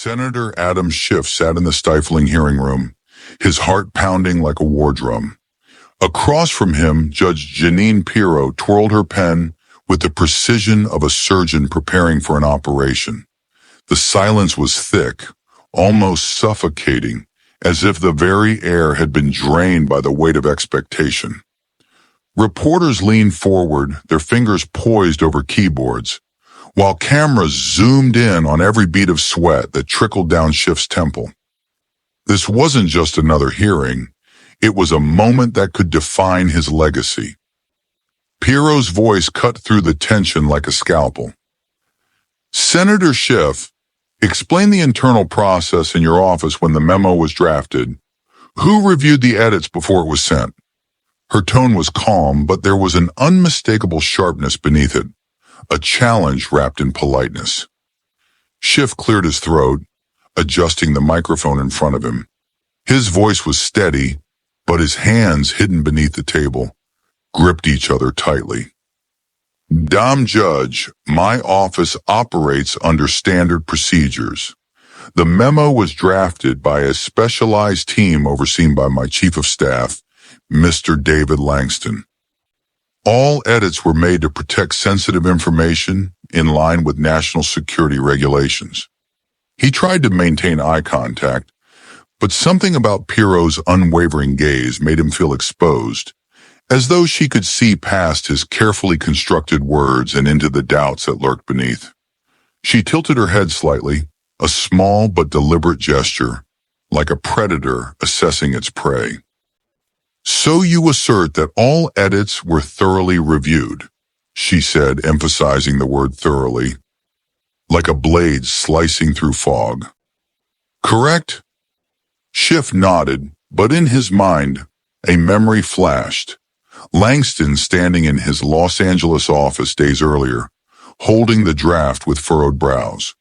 Senator Adam Schiff sat in the stifling hearing room, his heart pounding like a war drum. Across from him, Judge Janine Piro twirled her pen with the precision of a surgeon preparing for an operation. The silence was thick, almost suffocating, as if the very air had been drained by the weight of expectation. Reporters leaned forward, their fingers poised over keyboards, while cameras zoomed in on every bead of sweat that trickled down Schiff's temple. This wasn't just another hearing. It was a moment that could define his legacy. Piro's voice cut through the tension like a scalpel. Senator Schiff, explain the internal process in your office when the memo was drafted. Who reviewed the edits before it was sent? Her tone was calm, but there was an unmistakable sharpness beneath it, a challenge wrapped in politeness. Schiff cleared his throat, adjusting the microphone in front of him. His voice was steady, but his hands, hidden beneath the table, gripped each other tightly. Dame Judge, my office operates under standard procedures. The memo was drafted by a specialized team overseen by my Chief of Staff, Mr. David Langston. All edits were made to protect sensitive information in line with national security regulations. He tried to maintain eye contact, but something about Piro's unwavering gaze made him feel exposed, as though she could see past his carefully constructed words and into the doubts that lurked beneath. She tilted her head slightly, a small but deliberate gesture, like a predator assessing its prey. So you assert that all edits were thoroughly reviewed, she said, emphasizing the word thoroughly, like a blade slicing through fog. Correct? Schiff nodded, but in his mind, a memory flashed. Langston standing in his Los Angeles office days earlier, holding the draft with furrowed brows.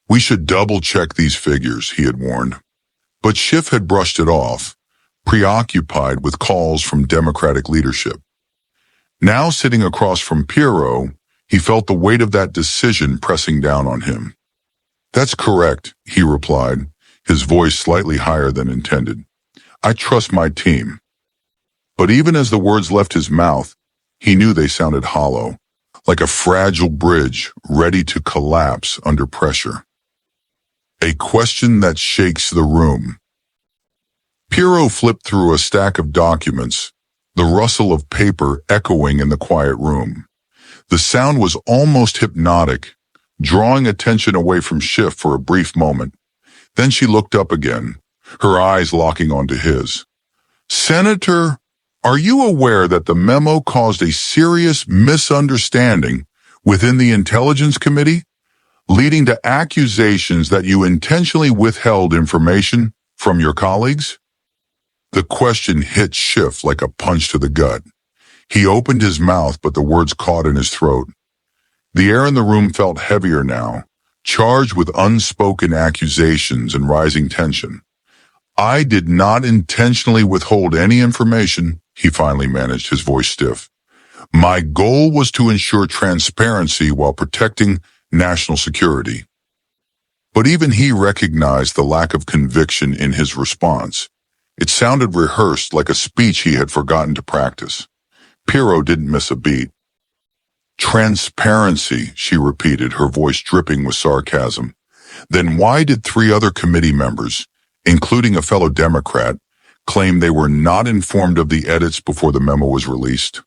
We should double-check these figures, he had warned. But Schiff had brushed it off, preoccupied with calls from Democratic leadership. Now sitting across from Piro, he felt the weight of that decision pressing down on him. That's correct, he replied, his voice slightly higher than intended. I trust my team. But even as the words left his mouth, he knew they sounded hollow, like a fragile bridge ready to collapse under pressure. A question that shakes the room. Piro flipped through a stack of documents, the rustle of paper echoing in the quiet room. The sound was almost hypnotic, drawing attention away from Schiff for a brief moment. Then she looked up again, her eyes locking onto his. Senator, are you aware that the memo caused a serious misunderstanding within the Intelligence Committee, leading to accusations that you intentionally withheld information from your colleagues? The question hit Schiff like a punch to the gut. He opened his mouth, but the words caught in his throat. The air in the room felt heavier now, charged with unspoken accusations and rising tension. I did not intentionally withhold any information, he finally managed, his voice stiff. My goal was to ensure transparency while protecting national security. But even he recognized the lack of conviction in his response. It sounded rehearsed, like a speech he had forgotten to practice. Piro didn't miss a beat. Transparency, she repeated, her voice dripping with sarcasm. Then why did 3 other committee members, including a fellow Democrat, claim they were not informed of the edits before the memo was released?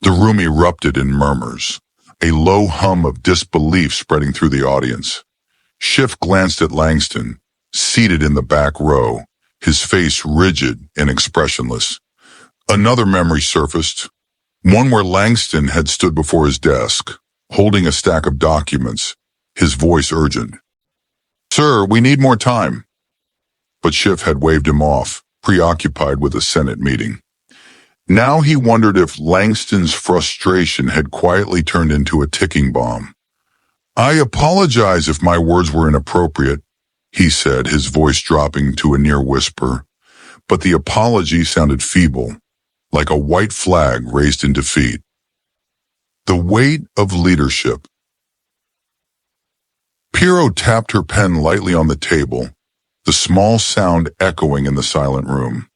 The room erupted in murmurs, a low hum of disbelief spreading through the audience. Schiff glanced at Langston, seated in the back row, his face rigid and expressionless. Another memory surfaced, one where Langston had stood before his desk, holding a stack of documents, his voice urgent. Sir, we need more time. But Schiff had waved him off, preoccupied with a Senate meeting. Now he wondered if Langston's frustration had quietly turned into a ticking bomb. I apologize if my words were inappropriate, he said, his voice dropping to a near whisper, but the apology sounded feeble, like a white flag raised in defeat. The weight of leadership. Piro tapped her pen lightly on the table, the small sound echoing in the silent room.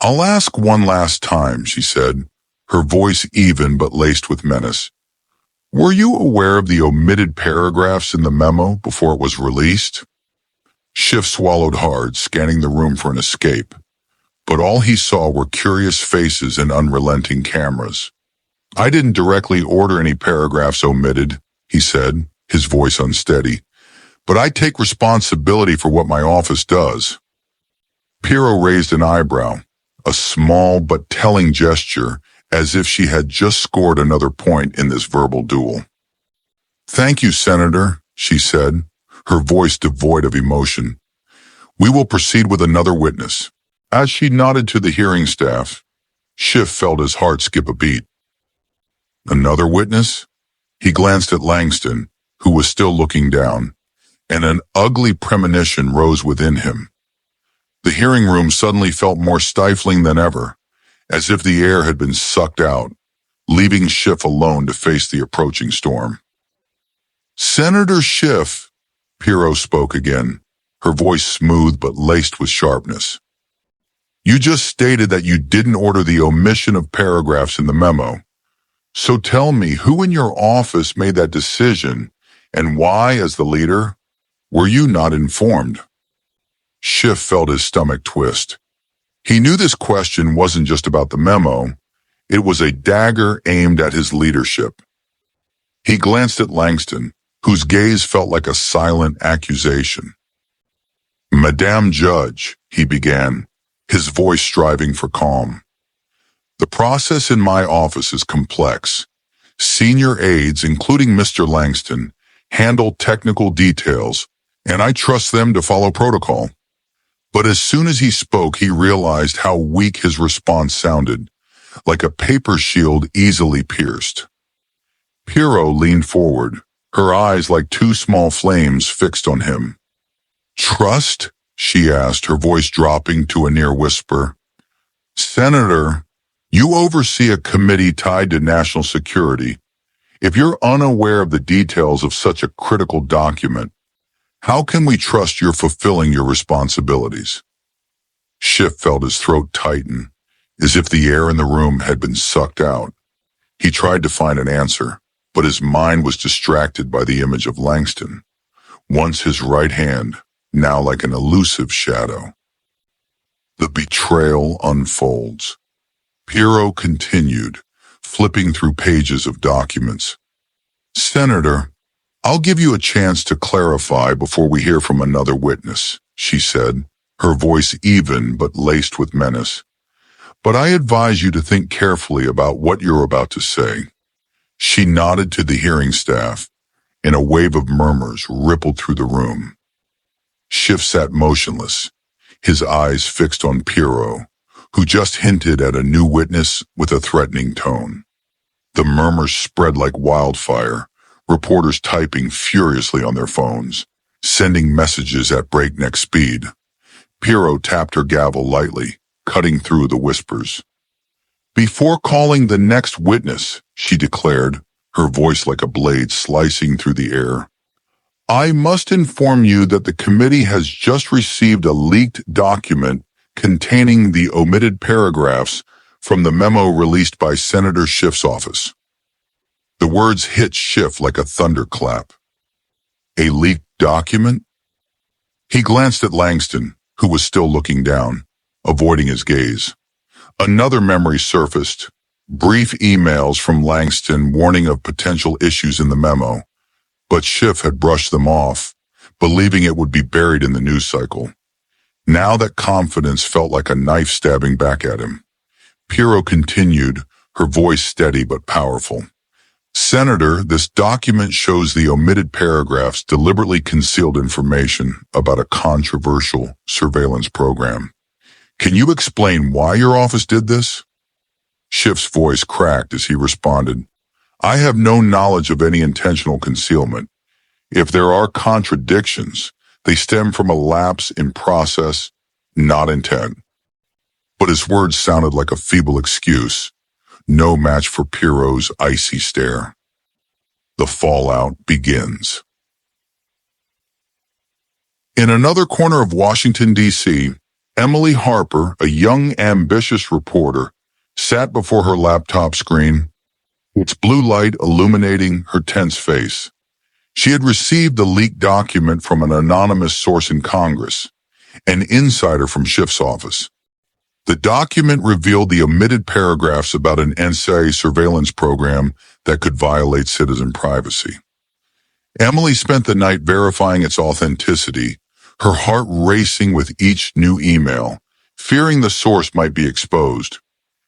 "I'll ask one last time," she said, her voice even but laced with menace. "Were you aware of the omitted paragraphs in the memo before it was released?" Schiff swallowed hard, scanning the room for an escape, but all he saw were curious faces and unrelenting cameras. "I didn't directly order any paragraphs omitted," he said, his voice unsteady, "but I take responsibility for what my office does." Piro raised an eyebrow, a small but telling gesture, as if she had just scored another point in this verbal duel. "Thank you, Senator," she said, her voice devoid of emotion. "We will proceed with another witness." As she nodded to the hearing staff, Schiff felt his heart skip a beat. "Another witness?" He glanced at Langston, who was still looking down, and an ugly premonition rose within him. The hearing room suddenly felt more stifling than ever, as if the air had been sucked out, leaving Schiff alone to face the approaching storm. "Senator Schiff," Piro spoke again, her voice smooth but laced with sharpness. "You just stated that you didn't order the omission of paragraphs in the memo. So tell me, who in your office made that decision, and why, as the leader, were you not informed?" Schiff felt his stomach twist. He knew this question wasn't just about the memo. It was a dagger aimed at his leadership. He glanced at Langston, whose gaze felt like a silent accusation. "Madame Judge," he began, his voice striving for calm. "The process in my office is complex. Senior aides, including Mr. Langston, handle technical details, and I trust them to follow protocol." But as soon as he spoke, he realized how weak his response sounded, like a paper shield easily pierced. Piro leaned forward, her eyes like two small flames fixed on him. "Trust?" she asked, her voice dropping to a near whisper. "Senator, you oversee a committee tied to national security. If you're unaware of the details of such a critical document, how can we trust you're fulfilling your responsibilities?" Schiff felt his throat tighten, as if the air in the room had been sucked out. He tried to find an answer, but his mind was distracted by the image of Langston, once his right hand, now like an elusive shadow. The betrayal unfolds. Piro continued, flipping through pages of documents. "Senator, I'll give you a chance to clarify before we hear from another witness," she said, her voice even but laced with menace. "But I advise you to think carefully about what you're about to say." She nodded to the hearing staff, and a wave of murmurs rippled through the room. Schiff sat motionless, his eyes fixed on Piro, who just hinted at a new witness with a threatening tone. The murmurs spread like wildfire, reporters typing furiously on their phones, sending messages at breakneck speed. Piro tapped her gavel lightly, cutting through the whispers. "Before calling the next witness," she declared, her voice like a blade slicing through the air, "I must inform you that the committee has just received a leaked document containing the omitted paragraphs from the memo released by Senator Schiff's office." The words hit Schiff like a thunderclap. A leaked document? He glanced at Langston, who was still looking down, avoiding his gaze. Another memory surfaced, brief emails from Langston warning of potential issues in the memo, but Schiff had brushed them off, believing it would be buried in the news cycle. Now that confidence felt like a knife stabbing back at him. Piro continued, her voice steady but powerful. "Senator, this document shows the omitted paragraphs deliberately concealed information about a controversial surveillance program. Can you explain why your office did this?" Schiff's voice cracked as he responded, "I have no knowledge of any intentional concealment. If there are contradictions, they stem from a lapse in process, not intent." But his words sounded like a feeble excuse, no match for Piro's icy stare. The fallout begins. In another corner of Washington, D.C., Emily Harper, a young, ambitious reporter, sat before her laptop screen, its blue light illuminating her tense face. She had received the leaked document from an anonymous source in Congress, an insider from Schiff's office. The document revealed the omitted paragraphs about an NSA surveillance program that could violate citizen privacy. Emily spent the night verifying its authenticity, her heart racing with each new email, fearing the source might be exposed.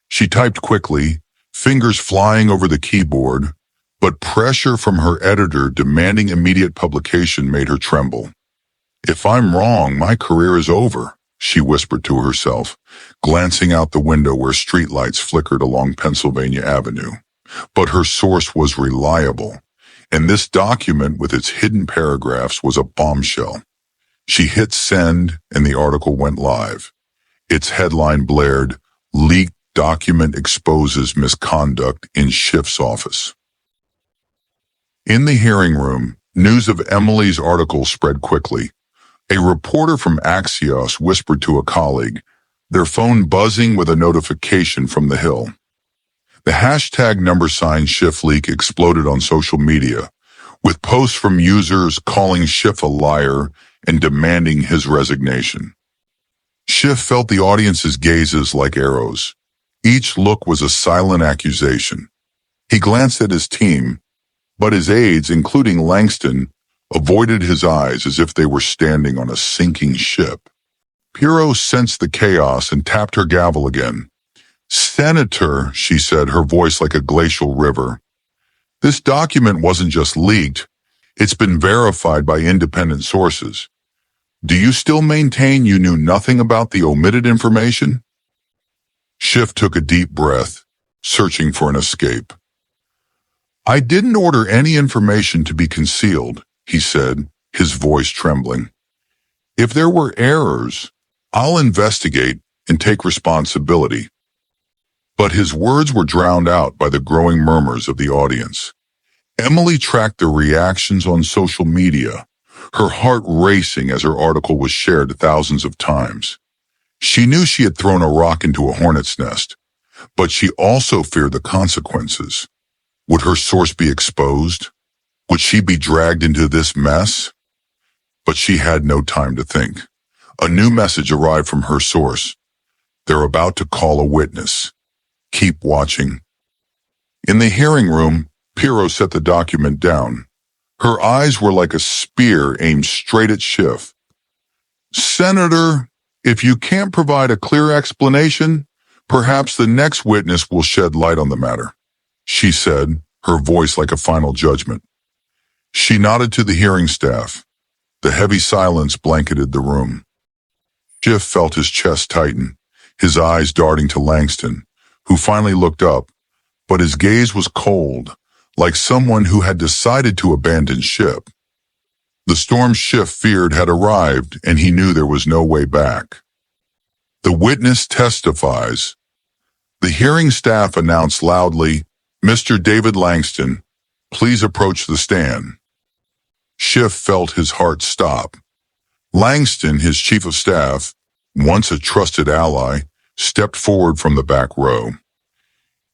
She typed quickly, fingers flying over the keyboard, but pressure from her editor demanding immediate publication made her tremble. "If I'm wrong, my career is over," she whispered to herself, glancing out the window where streetlights flickered along Pennsylvania Avenue. But her source was reliable, and this document with its hidden paragraphs was a bombshell. She hit send, and the article went live. Its headline blared, "Leaked Document Exposes Misconduct in Schiff's Office." In the hearing room, news of Emily's article spread quickly. A reporter from Axios whispered to a colleague, their phone buzzing with a notification from the Hill. The hashtag #Schiff leak exploded on social media, with posts from users calling Schiff a liar and demanding his resignation. Schiff felt the audience's gazes like arrows. Each look was a silent accusation. He glanced at his team, but his aides, including Langston, avoided his eyes as if they were standing on a sinking ship. Piro sensed the chaos and tapped her gavel again. "Senator," she said, her voice like a glacial river, "this document wasn't just leaked, it's been verified by independent sources. Do you still maintain you knew nothing about the omitted information?" Schiff took a deep breath, searching for an escape. "I didn't order any information to be concealed," he said, his voice trembling. "If there were errors, I'll investigate and take responsibility." But his words were drowned out by the growing murmurs of the audience. Emily tracked their reactions on social media, her heart racing as her article was shared thousands of times. She knew she had thrown a rock into a hornet's nest, but she also feared the consequences. Would her source be exposed? Would she be dragged into this mess? But she had no time to think. A new message arrived from her source. "They're about to call a witness. Keep watching." In the hearing room, Piro set the document down. Her eyes were like a spear aimed straight at Schiff. "Senator, if you can't provide a clear explanation, perhaps the next witness will shed light on the matter," she said, her voice like a final judgment. She nodded to the hearing staff. The heavy silence blanketed the room. Schiff felt his chest tighten, his eyes darting to Langston, who finally looked up, but his gaze was cold, like someone who had decided to abandon ship. The storm Schiff feared had arrived, and he knew there was no way back. "The witness testifies." The hearing staff announced loudly, "Mr. David Langston, please approach the stand." Schiff felt his heart stop. Langston, his chief of staff, once a trusted ally, stepped forward from the back row.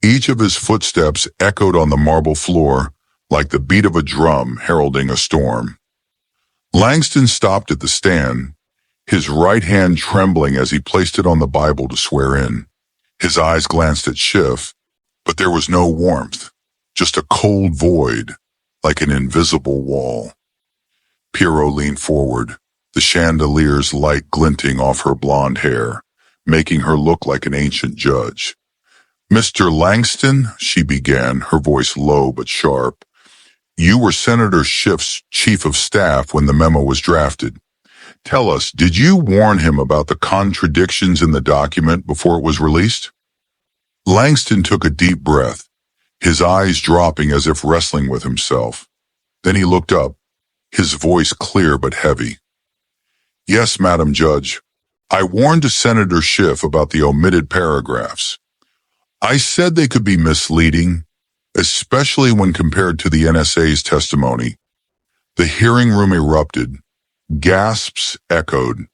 Each of his footsteps echoed on the marble floor like the beat of a drum heralding a storm. Langston stopped at the stand, his right hand trembling as he placed it on the Bible to swear in. His eyes glanced at Schiff, but there was no warmth, just a cold void, like an invisible wall. Piro leaned forward, the chandelier's light glinting off her blonde hair, making her look like an ancient judge. "Mr. Langston," she began, her voice low but sharp, "you were Senator Schiff's chief of staff when the memo was drafted. Tell us, did you warn him about the contradictions in the document before it was released?" Langston took a deep breath, his eyes dropping as if wrestling with himself. Then he looked up, his voice clear but heavy. "Yes, Madam Judge. I warned Senator Schiff about the omitted paragraphs. I said they could be misleading, especially when compared to the NSA's testimony." The hearing room erupted. Gasps echoed.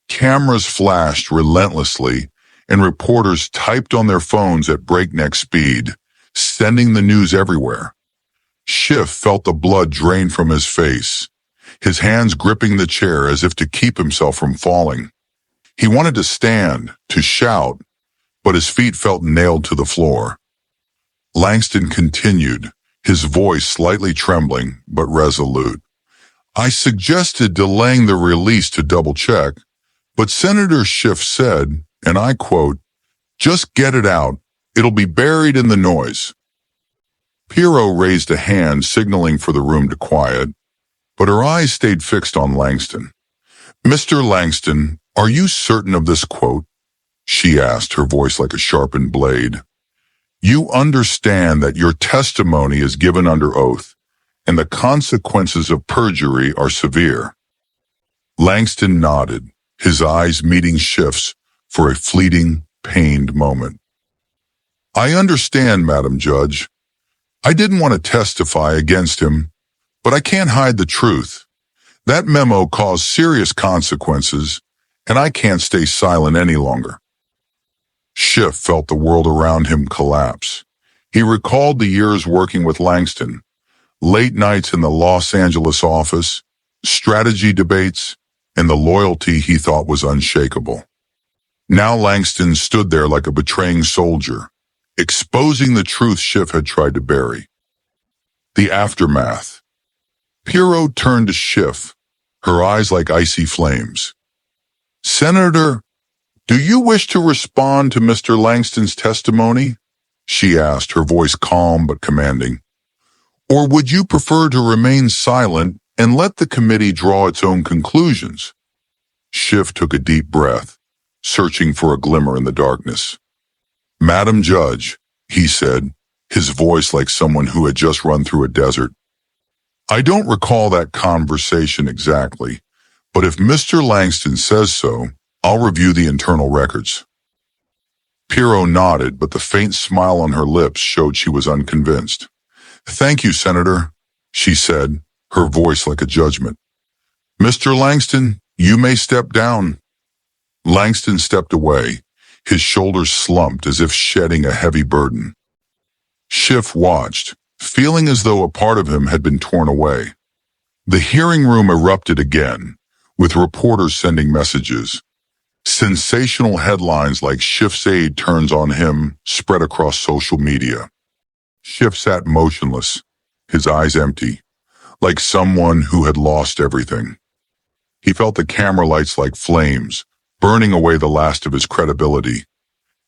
Cameras flashed relentlessly, and reporters typed on their phones at breakneck speed, sending the news everywhere. Schiff felt the blood drain from his face, his hands gripping the chair as if to keep himself from falling. He wanted to stand, to shout, but his feet felt nailed to the floor. Langston continued, his voice slightly trembling, but resolute. I suggested delaying the release to double-check, but Senator Schiff said, and I quote, "Just get it out. It'll be buried in the noise." Piro raised a hand signaling for the room to quiet, but her eyes stayed fixed on Langston. "Mr. Langston, are you certain of this quote?" she asked, her voice like a sharpened blade. "You understand that your testimony is given under oath, and the consequences of perjury are severe." Langston nodded, his eyes meeting Schiff's for a fleeting, pained moment. "I understand, Madam Judge. I didn't want to testify against him, but I can't hide the truth. That memo caused serious consequences, and I can't stay silent any longer." Schiff felt the world around him collapse. He recalled the years working with Langston, late nights in the Los Angeles office, strategy debates, and the loyalty he thought was unshakable. Now Langston stood there like a betraying soldier, exposing the truth Schiff had tried to bury. The aftermath. Piro turned to Schiff, her eyes like icy flames. "Senator, do you wish to respond to Mr. Langston's testimony?" she asked, her voice calm but commanding. "Or would you prefer to remain silent and let the committee draw its own conclusions?" Schiff took a deep breath, searching for a glimmer in the darkness. "Madam Judge," he said, his voice like someone who had just run through a desert. "I don't recall that conversation exactly, but if Mr. Langston says so, I'll review the internal records." Piro nodded, but the faint smile on her lips showed she was unconvinced. "Thank you, Senator," she said, her voice like a judgment. "Mr. Langston, you may step down." Langston stepped away, his shoulders slumped as if shedding a heavy burden. Schiff watched, feeling as though a part of him had been torn away. The hearing room erupted again, with reporters sending messages. Sensational headlines like "Schiff's aide turns on him" spread across social media. Schiff sat motionless, his eyes empty, like someone who had lost everything. He felt the camera lights like flames, burning away the last of his credibility.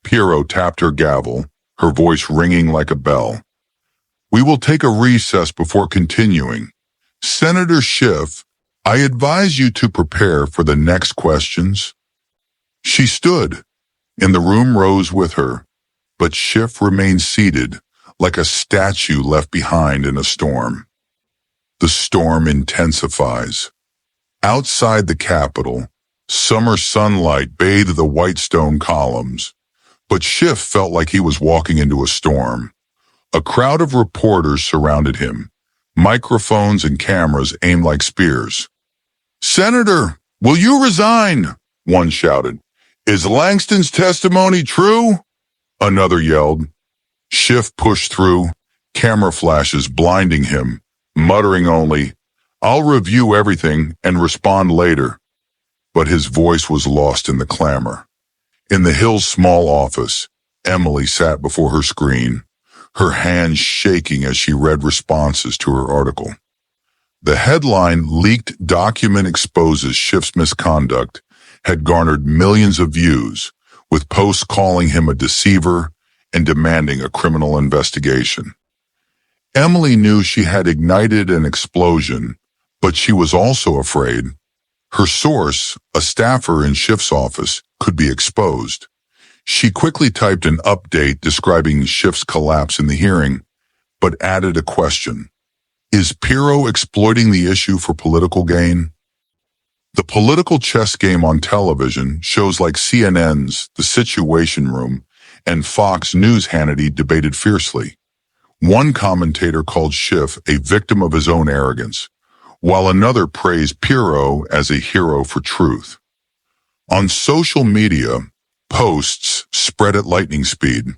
Piro tapped her gavel, her voice ringing like a bell. "We will take a recess before continuing. Senator Schiff, I advise you to prepare for the next questions." She stood, and the room rose with her, but Schiff remained seated, like a statue left behind in a storm. The storm intensifies. Outside the Capitol, summer sunlight bathed the white stone columns, but Schiff felt like he was walking into a storm. A crowd of reporters surrounded him, microphones and cameras aimed like spears. "Senator, will you resign?" one shouted. "Is Langston's testimony true?" another yelled. Schiff pushed through, camera flashes blinding him, muttering only, "I'll review everything and respond later." But his voice was lost in the clamor. In the Hill's small office, Emily sat before her screen, her hands shaking as she read responses to her article. The headline, "Leaked Document Exposes Schiff's Misconduct," had garnered millions of views, with posts calling him a deceiver and demanding a criminal investigation. Emily knew she had ignited an explosion, but she was also afraid. Her source, a staffer in Schiff's office, could be exposed. She quickly typed an update describing Schiff's collapse in the hearing, but added a question. Is Piro exploiting the issue for political gain? The political chess game on television, shows like CNN's The Situation Room and Fox News Hannity debated fiercely. One commentator called Schiff a victim of his own arrogance, while another praised Piro as a hero for truth. On social media, posts spread at lightning speed,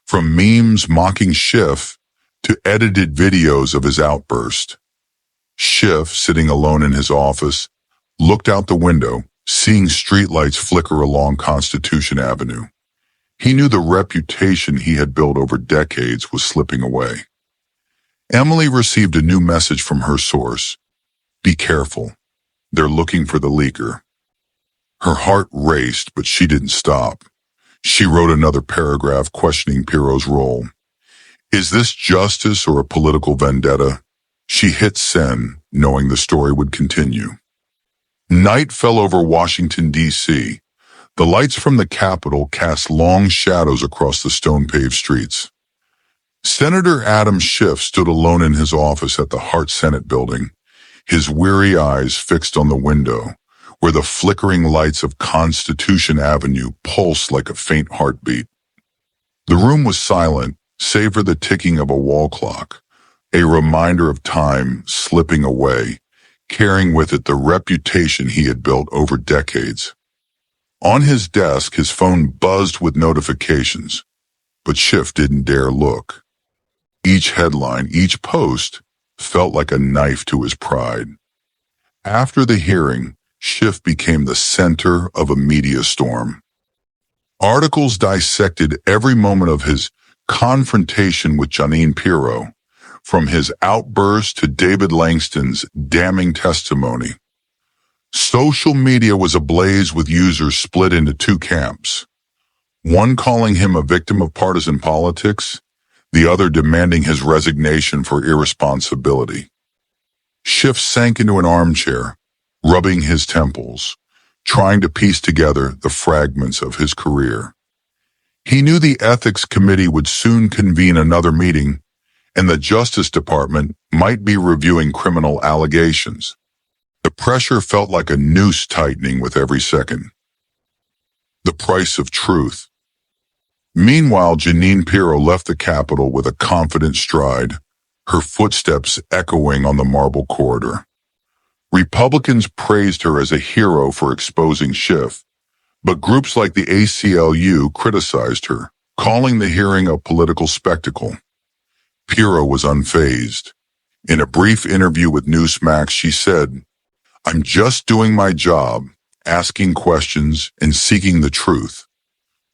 from memes mocking Schiff to edited videos of his outburst. Schiff, sitting alone in his office, looked out the window, seeing streetlights flicker along Constitution Avenue. He knew the reputation he had built over decades was slipping away. Emily received a new message from her source. Be careful. They're looking for the leaker. Her heart raced, but she didn't stop. She wrote another paragraph questioning Piro's role. Is this justice or a political vendetta? She hit send, knowing the story would continue. Night fell over Washington, D.C. The lights from the Capitol cast long shadows across the stone-paved streets. Senator Adam Schiff stood alone in his office at the Hart Senate building, his weary eyes fixed on the window, where the flickering lights of Constitution Avenue pulsed like a faint heartbeat. The room was silent, save for the ticking of a wall clock, a reminder of time slipping away, carrying with it the reputation he had built over decades. On his desk, his phone buzzed with notifications, but Schiff didn't dare look. Each headline, each post, felt like a knife to his pride. After the hearing, Schiff became the center of a media storm. Articles dissected every moment of his confrontation with Janine Piro, from his outburst to David Langston's damning testimony. Social media was ablaze with users split into two camps, one calling him a victim of partisan politics, the other demanding his resignation for irresponsibility. Schiff sank into an armchair, rubbing his temples, trying to piece together the fragments of his career. He knew the Ethics Committee would soon convene another meeting, and the Justice Department might be reviewing criminal allegations. The pressure felt like a noose tightening with every second. The price of truth. Meanwhile, Janine Piro left the Capitol with a confident stride, her footsteps echoing on the marble corridor. Republicans praised her as a hero for exposing Schiff, but groups like the ACLU criticized her, calling the hearing a political spectacle. Piro was unfazed. In a brief interview with Newsmax, she said, "I'm just doing my job, asking questions and seeking the truth."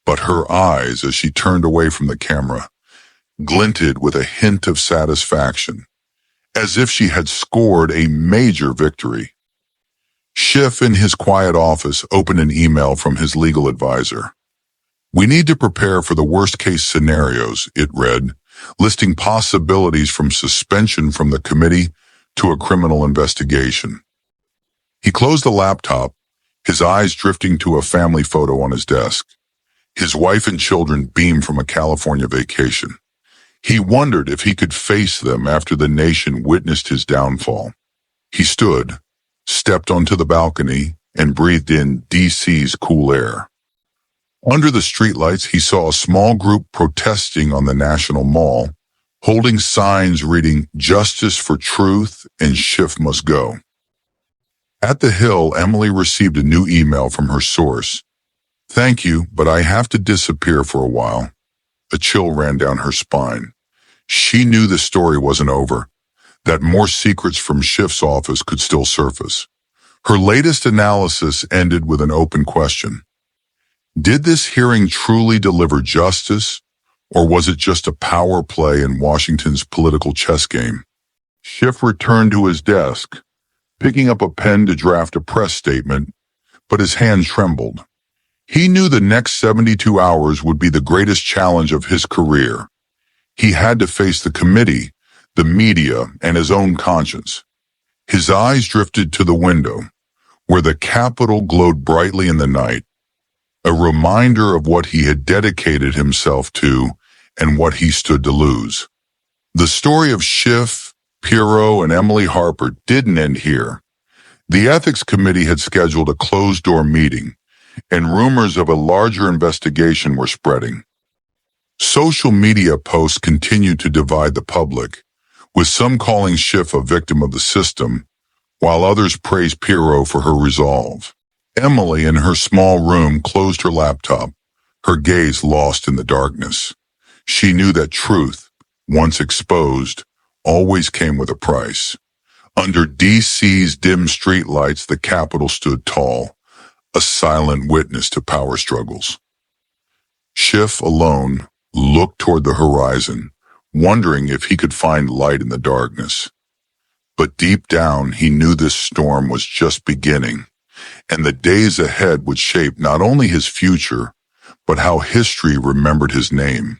But her eyes, as she turned away from the camera, glinted with a hint of satisfaction, as if she had scored a major victory. Schiff, in his quiet office, opened an email from his legal advisor. "We need to prepare for the worst-case scenarios," it read, listing possibilities from suspension from the committee to a criminal investigation. He closed the laptop, his eyes drifting to a family photo on his desk. His wife and children beamed from a California vacation. He wondered if he could face them after the nation witnessed his downfall. He stood, stepped onto the balcony, and breathed in D.C.'s cool air. Under the streetlights, he saw a small group protesting on the National Mall, holding signs reading "Justice for Truth" and "Schiff must go." At the Hill, Emily received a new email from her source. "Thank you, but I have to disappear for a while." A chill ran down her spine. She knew the story wasn't over, that more secrets from Schiff's office could still surface. Her latest analysis ended with an open question. Did this hearing truly deliver justice, or was it just a power play in Washington's political chess game? Schiff returned to his desk, picking up a pen to draft a press statement, but his hand trembled. He knew the next 72 hours would be the greatest challenge of his career. He had to face the committee, the media, and his own conscience. His eyes drifted to the window, where the Capitol glowed brightly in the night, a reminder of what he had dedicated himself to and what he stood to lose. The story of Schiff, Piro, and Emily Harper didn't end here. The Ethics Committee had scheduled a closed-door meeting, and rumors of a larger investigation were spreading. Social media posts continued to divide the public, with some calling Schiff a victim of the system, while others praised Piro for her resolve. Emily, in her small room, closed her laptop, her gaze lost in the darkness. She knew that truth, once exposed, always came with a price. Under DC's dim streetlights, the Capitol stood tall, a silent witness to power struggles. Schiff, alone, looked toward the horizon, wondering if he could find light in the darkness. But deep down, he knew this storm was just beginning, and the days ahead would shape not only his future, but how history remembered his name.